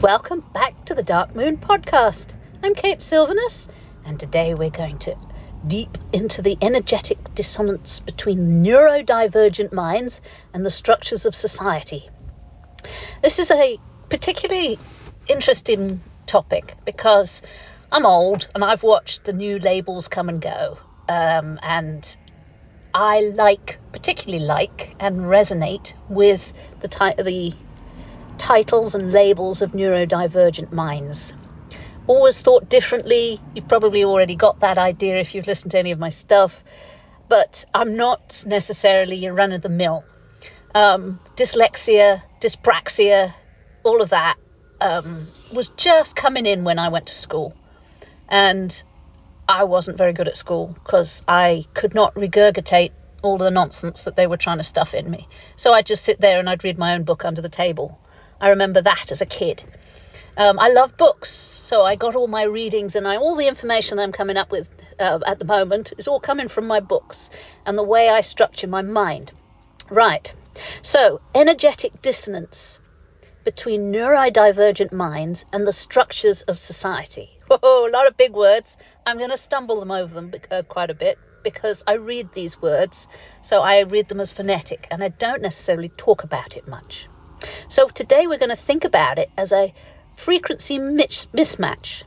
Welcome back to the Dark Moon podcast. I'm Kate Sylvanus, and today we're going to deep into the energetic dissonance between neurodivergent minds and the structures of society. This is a particularly interesting topic because I'm old and I've watched the new labels come and go, and I particularly like and resonate with the titles and labels of neurodivergent minds. Always thought differently. You've probably already got that idea if you've listened to any of my stuff, but I'm not necessarily a run-of-the-mill. Dyslexia, dyspraxia, all of that was just coming in when I went to school, and I wasn't very good at school because I could not regurgitate all the nonsense that they were trying to stuff in me. So I'd just sit there and I'd read my own book under the table. I remember that as a kid. I love books, so I got all my readings and all the information I'm coming up with at the moment is all coming from my books and the way I structure my mind. Right, so energetic dissonance between neurodivergent minds and the structures of society. Whoa, a lot of big words. I'm going to stumble them over them quite a bit because I read these words, so I read them as phonetic and I don't necessarily talk about it much. So today we're going to think about it as a frequency mismatch,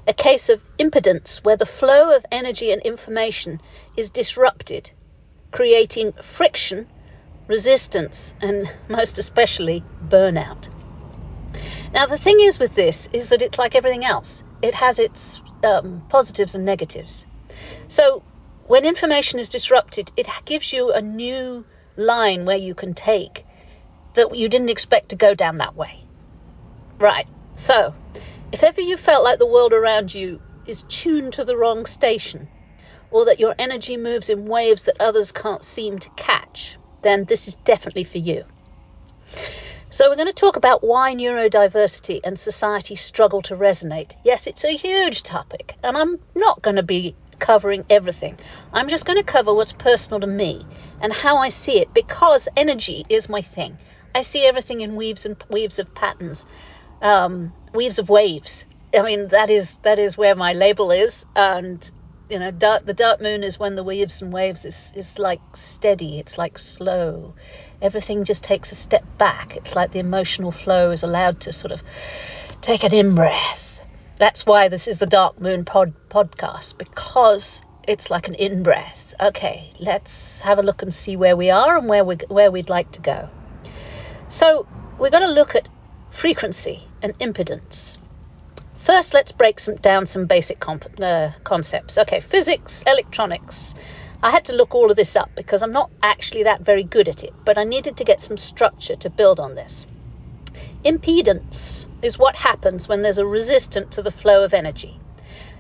a case of impedance where the flow of energy and information is disrupted, creating friction, resistance, and most especially burnout. Now the thing is with this is that it's like everything else. It has its positives and negatives. So when information is disrupted, it gives you a new line where you can take that you didn't expect to go down that way. Right, so if ever you felt like the world around you is tuned to the wrong station, or that your energy moves in waves that others can't seem to catch, then this is definitely for you. So we're going to talk about why neurodiversity and society struggle to resonate. Yes, it's a huge topic, and I'm not going to be covering everything. I'm just going to cover what's personal to me and how I see it, because energy is my thing. I see everything in weaves of patterns, weaves of waves. I mean, that is where my label is. And, you know, the dark moon is when the weaves and waves is like steady. It's like slow. Everything just takes a step back. It's like the emotional flow is allowed to sort of take an in-breath. That's why this is the Dark Moon podcast, because it's like an in-breath. Okay, let's have a look and see where we are and where we'd like to go. So we're going to look at frequency and impedance. First, let's break down some basic concepts. Okay, physics, electronics. I had to look all of this up because I'm not actually that very good at it, but I needed to get some structure to build on this. Impedance is what happens when there's a resistance to the flow of energy.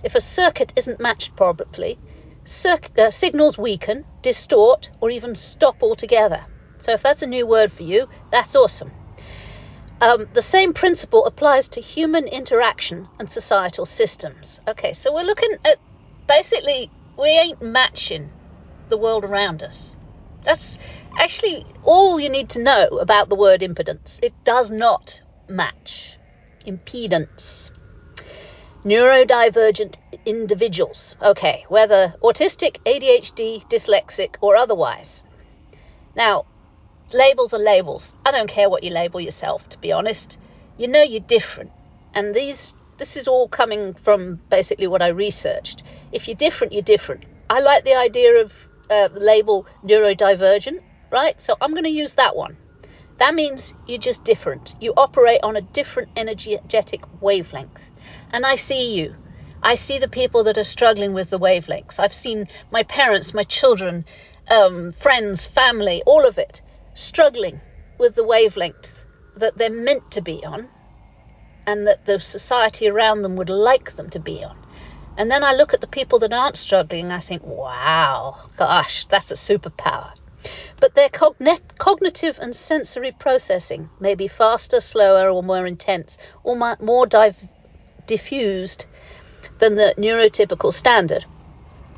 If a circuit isn't matched properly, signals weaken, distort, or even stop altogether. So if that's a new word for you, that's awesome. The same principle applies to human interaction and societal systems. Okay, so we're looking at, basically, we ain't matching the world around us. That's actually all you need to know about the word impedance. It does not match. Impedance. Neurodivergent individuals. Okay, whether autistic, ADHD, dyslexic, or otherwise. Now, labels are labels. I don't care what you label yourself, to be honest. You know you're different. And this is all coming from basically what I researched. If you're different, you're different. I like the idea of the label neurodivergent, right? So I'm going to use that one. That means you're just different. You operate on a different energetic wavelength. And I see you. I see the people that are struggling with the wavelengths. I've seen my parents, my children, friends, family, all of it, struggling with the wavelength that they're meant to be on and that the society around them would like them to be on. And then I look at the people that aren't struggling and I think, wow, gosh, that's a superpower. But their cognitive and sensory processing may be faster, slower, or more intense, or more diffused than the neurotypical standard.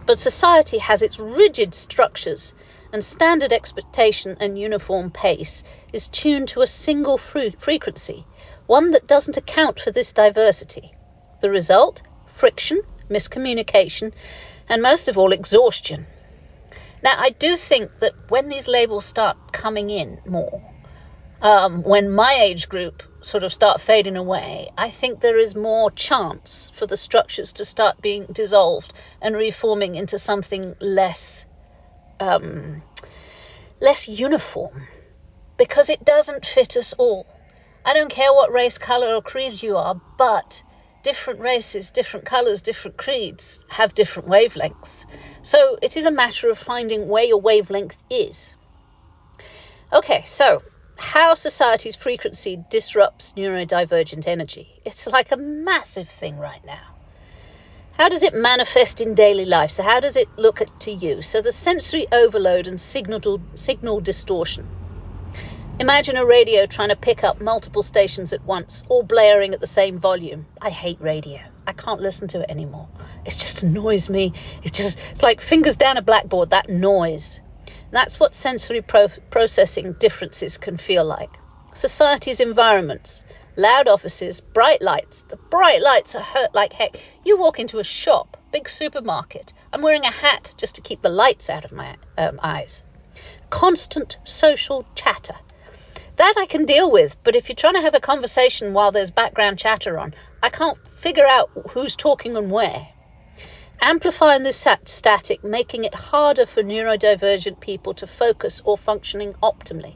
But society has its rigid structures, and standard expectation and uniform pace is tuned to a single frequency, one that doesn't account for this diversity. The result? Friction, miscommunication, and most of all, exhaustion. Now, I do think that when these labels start coming in more, when my age group sort of start fading away, I think there is more chance for the structures to start being dissolved and reforming into something less uniform, because it doesn't fit us all. I don't care what race, colour or creed you are, but different races, different colours, different creeds have different wavelengths. So it is a matter of finding where your wavelength is. Okay, so how society's frequency disrupts neurodivergent energy. It's like a massive thing right now. How does it manifest in daily life? So how does it look to you? So the sensory overload and signal distortion. Imagine a radio trying to pick up multiple stations at once, all blaring at the same volume. I hate radio. I can't listen to it anymore. It just annoys me. It's like fingers down a blackboard, that noise. That's what sensory processing differences can feel like. Society's environments, loud offices, bright lights. The bright lights are hurt like heck. You walk into a shop, big supermarket. I'm wearing a hat just to keep the lights out of my eyes. Constant social chatter. That I can deal with, but if you're trying to have a conversation while there's background chatter on, I can't figure out who's talking and where. Amplifying this static, making it harder for neurodivergent people to focus or functioning optimally.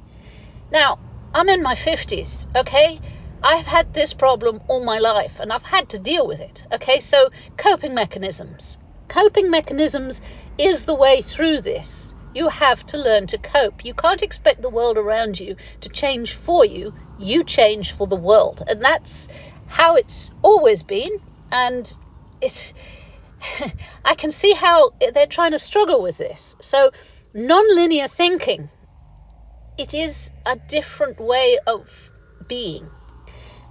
Now, I'm in my 50s, okay? I've had this problem all my life and I've had to deal with it, okay? So coping mechanisms. Coping mechanisms is the way through this. You have to learn to cope. You can't expect the world around you to change for you. You change for the world. And that's how it's always been. And I can see how they're trying to struggle with this. So non-linear thinking, it is a different way of being.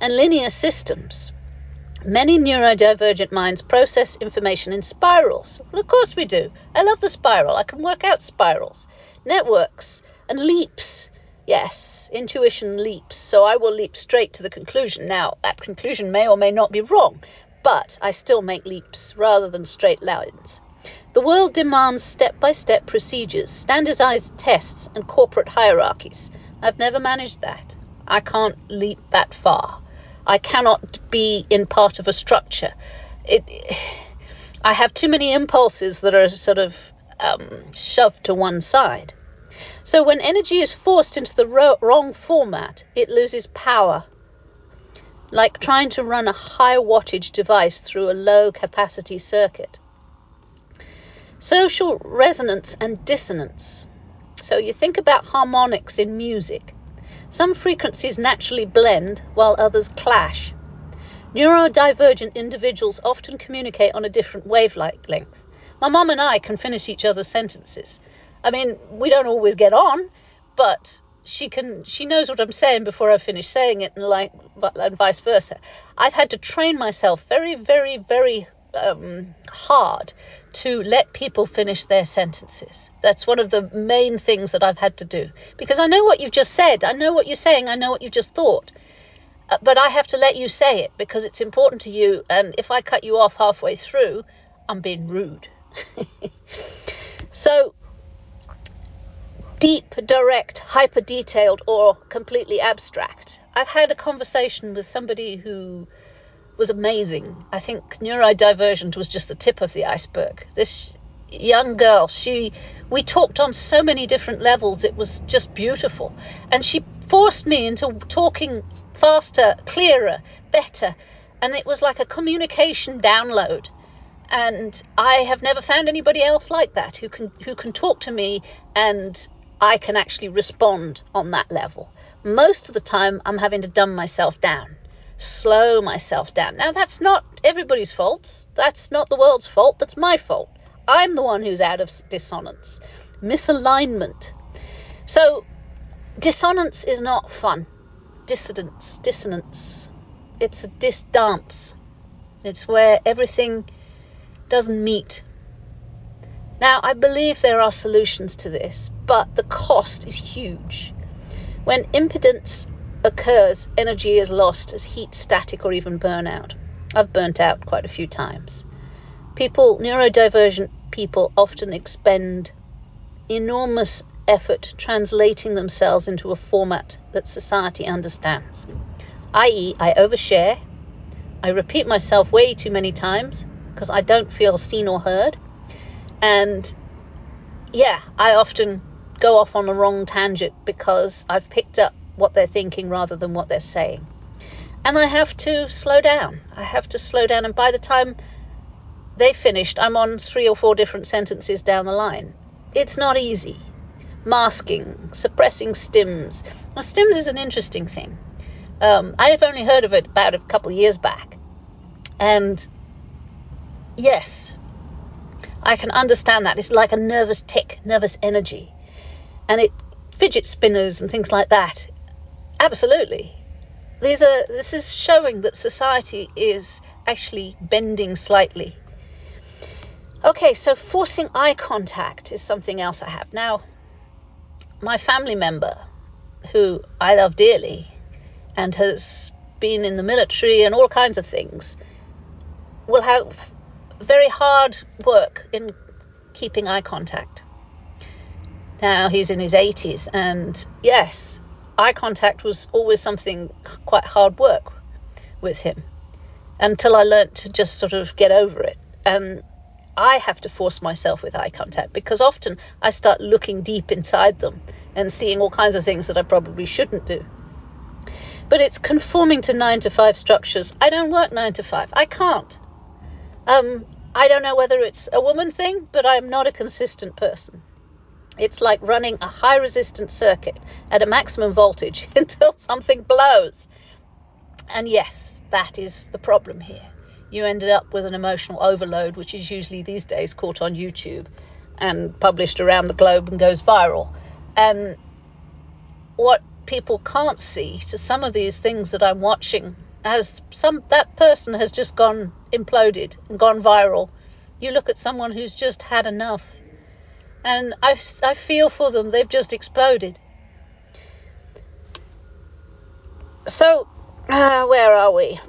And linear systems. Many neurodivergent minds process information in spirals. Well, of course we do. I love the spiral. I can work out spirals, networks, and leaps. Yes, intuition leaps. So I will leap straight to the conclusion. Now, that conclusion may or may not be wrong, but I still make leaps rather than straight lines. The world demands step-by-step procedures, standardized tests, and corporate hierarchies. I've never managed that. I can't leap that far. I cannot be in part of a structure. I have too many impulses that are sort of shoved to one side. So when energy is forced into the wrong format, it loses power. Like trying to run a high wattage device through a low capacity circuit. Social resonance and dissonance. So you think about harmonics in music. Some frequencies naturally blend while others clash. Neurodivergent individuals often communicate on a different wavelength. My mum and I can finish each other's sentences. I mean, we don't always get on, but she knows what I'm saying before I finish saying it, and vice versa. I've had to train myself very, very, very hard to let people finish their sentences. That's one of the main things that I've had to do, because I know what you've just said, I know what you're saying, I know what you've just thought, but I have to let you say it because it's important to you, and if I cut you off halfway through, I'm being rude. So deep, direct, hyper detailed, or completely abstract. I've had a conversation with somebody who was amazing. I think neurodivergent was just the tip of the iceberg. This young girl, we talked on so many different levels. It was just beautiful. And she forced me into talking faster, clearer, better. And it was like a communication download. And I have never found anybody else like that who can talk to me and I can actually respond on that level. Most of the time, I'm having to dumb myself down. Slow myself down. Now, that's not everybody's faults. That's not the world's fault. That's my fault. I'm the one who's out of dissonance. Misalignment. So, dissonance is not fun. Dissonance. It's a dance. It's where everything doesn't meet. Now, I believe there are solutions to this, but the cost is huge. When impedance occurs, energy is lost as heat, static, or even burnout. I've burnt out quite a few times. Neurodivergent people often expend enormous effort translating themselves into a format that society understands, i.e., I overshare, I repeat myself way too many times because I don't feel seen or heard, and I often go off on a wrong tangent because I've picked up what they're thinking rather than what they're saying. And I have to slow down. And by the time they've finished, I'm on 3 or 4 different sentences down the line. It's not easy. Masking, suppressing stims. Now, stims is an interesting thing. I've only heard of it about a couple of years back. And yes, I can understand that. It's like a nervous tick, nervous energy. And it fidget spinners and things like that. Absolutely. This is showing that society is actually bending slightly. Okay, so forcing eye contact is something else I have. Now, my family member, who I love dearly and has been in the military and all kinds of things, will have very hard work in keeping eye contact. Now, he's in his 80s, and yes, eye contact was always something quite hard work with him until I learnt to just sort of get over it. And I have to force myself with eye contact because often I start looking deep inside them and seeing all kinds of things that I probably shouldn't do. But it's conforming to 9-to-5 structures. I don't work 9 to 5. I can't. I don't know whether it's a woman thing, but I'm not a consistent person. It's like running a high resistance circuit at a maximum voltage until something blows. And yes, that is the problem here. You ended up with an emotional overload, which is usually these days caught on YouTube and published around the globe and goes viral. And what people can't see to some of these things that I'm watching, that person has just gone imploded and gone viral. You look at someone who's just had enough, and I feel for them. They've just exploded. So, where are we?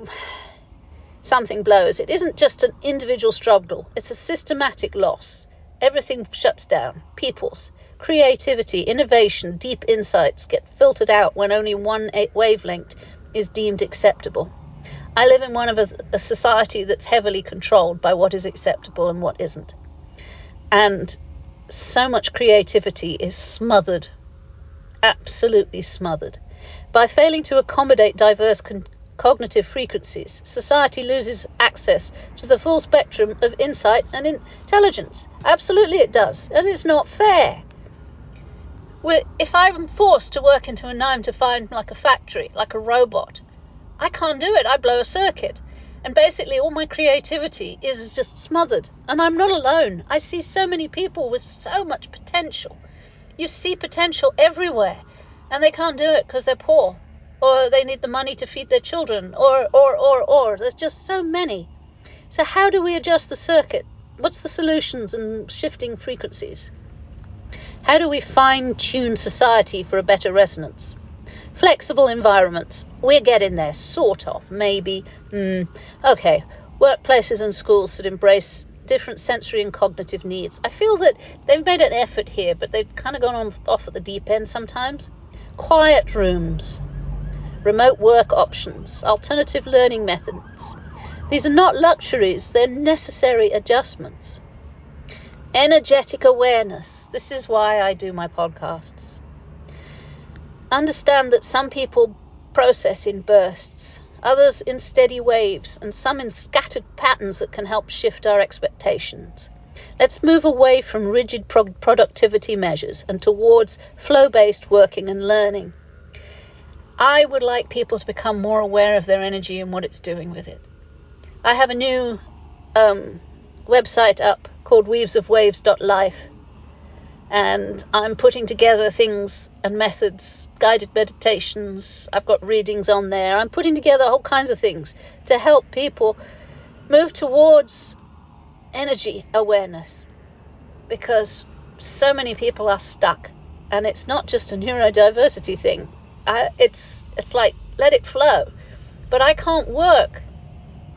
Something blows. It isn't just an individual struggle. It's a systematic loss. Everything shuts down. People's creativity, innovation, deep insights get filtered out when only one wavelength is deemed acceptable. I live in one of a society that's heavily controlled by what is acceptable and what isn't. And so much creativity is smothered, absolutely smothered. By failing to accommodate diverse cognitive frequencies, society loses access to the full spectrum of insight and intelligence. Absolutely it does, and it's not fair. If I'm forced to work into a 9 to 5 like a factory, like a robot, I can't do it. I blow a circuit. And basically all my creativity is just smothered. And I'm not alone. I see so many people with so much potential. You see potential everywhere. And they can't do it because they're poor. Or they need the money to feed their children. Or. There's just so many. So how do we adjust the circuit? What's the solutions in shifting frequencies? How do we fine-tune society for a better resonance? Flexible environments. We're getting there, sort of, maybe. Okay, workplaces and schools that embrace different sensory and cognitive needs. I feel that they've made an effort here, but they've kind of gone off at the deep end sometimes. Quiet rooms, remote work options, alternative learning methods. These are not luxuries, they're necessary adjustments. Energetic awareness. This is why I do my podcasts. Understand that some people process in bursts, others in steady waves, and some in scattered patterns that can help shift our expectations. Let's move away from rigid productivity measures and towards flow-based working and learning. I would like people to become more aware of their energy and what it's doing with it. I have a new website up called weavesofwaves.life. And I'm putting together things and methods, guided meditations. I've got readings on there. I'm putting together all kinds of things to help people move towards energy awareness. Because so many people are stuck. And it's not just a neurodiversity thing. It's It's like, let it flow. But I can't work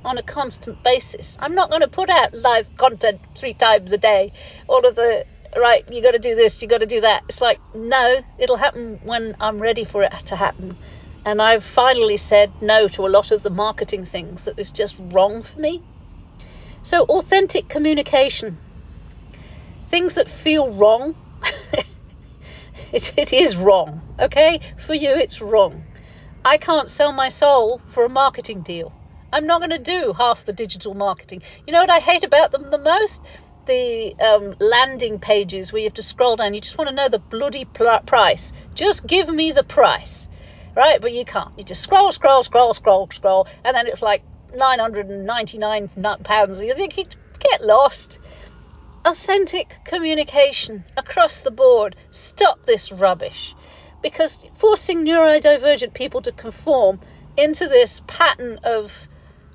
on a constant basis. I'm not going to put out live content 3 times a day. All of the, right, you got to do this, you got to do that. It's like, no, it'll happen when I'm ready for it to happen. And I've finally said no to a lot of the marketing things that is just wrong for me. So authentic communication, things that feel wrong, it is wrong, okay? For you, it's wrong. I can't sell my soul for a marketing deal. I'm not going to do half the digital marketing. You know what I hate about them the most? The landing pages where you have to scroll down. You just want to know the bloody price. Just give me the price, right? But you can't. You just scroll, and then it's like £999. You think, get lost. Authentic communication across the board. Stop this rubbish. Because forcing neurodivergent people to conform into this pattern of,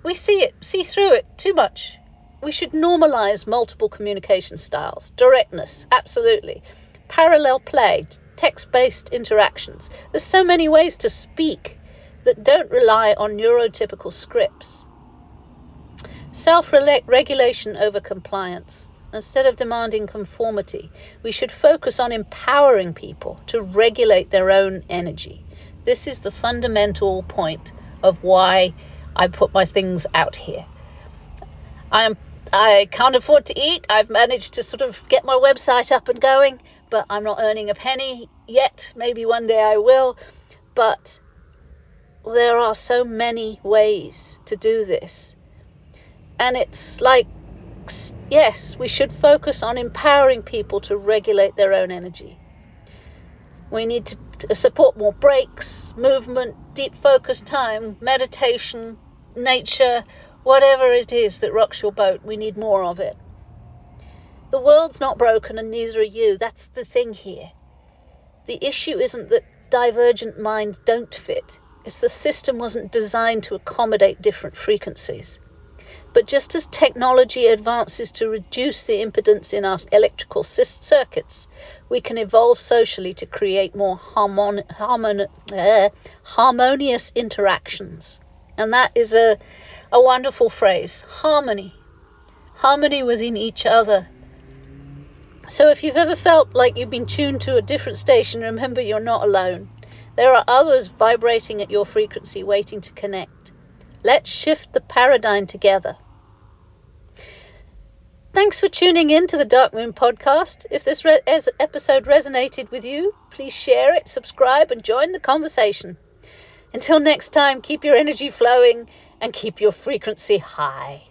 we see through it too much. We should normalize multiple communication styles. Directness, absolutely. Parallel play, text-based interactions. There's so many ways to speak that don't rely on neurotypical scripts. Self-regulation over compliance. Instead of demanding conformity, we should focus on empowering people to regulate their own energy. This is the fundamental point of why I put my things out here. I can't afford to eat. I've managed to sort of get my website up and going, but I'm not earning a penny yet. Maybe one day I will. But there are so many ways to do this. And it's like, yes, we should focus on empowering people to regulate their own energy. We need to support more breaks, movement, deep focus time, meditation, nature, whatever it is that rocks your boat. We need more of it. The world's not broken and neither are you. That's the thing here. The issue isn't that divergent minds don't fit. It's the system wasn't designed to accommodate different frequencies. But just as technology advances to reduce the impedance in our electrical circuits, we can evolve socially to create more harmonious interactions. And that is a wonderful phrase, harmony. Harmony within each other. So if you've ever felt like you've been tuned to a different station, remember you're not alone. There are others vibrating at your frequency waiting to connect. Let's shift the paradigm together. Thanks for tuning in to the Dark Moon podcast. If this episode resonated with you, please share it, subscribe, and join the conversation. Until next time, keep your energy flowing and keep your frequency high.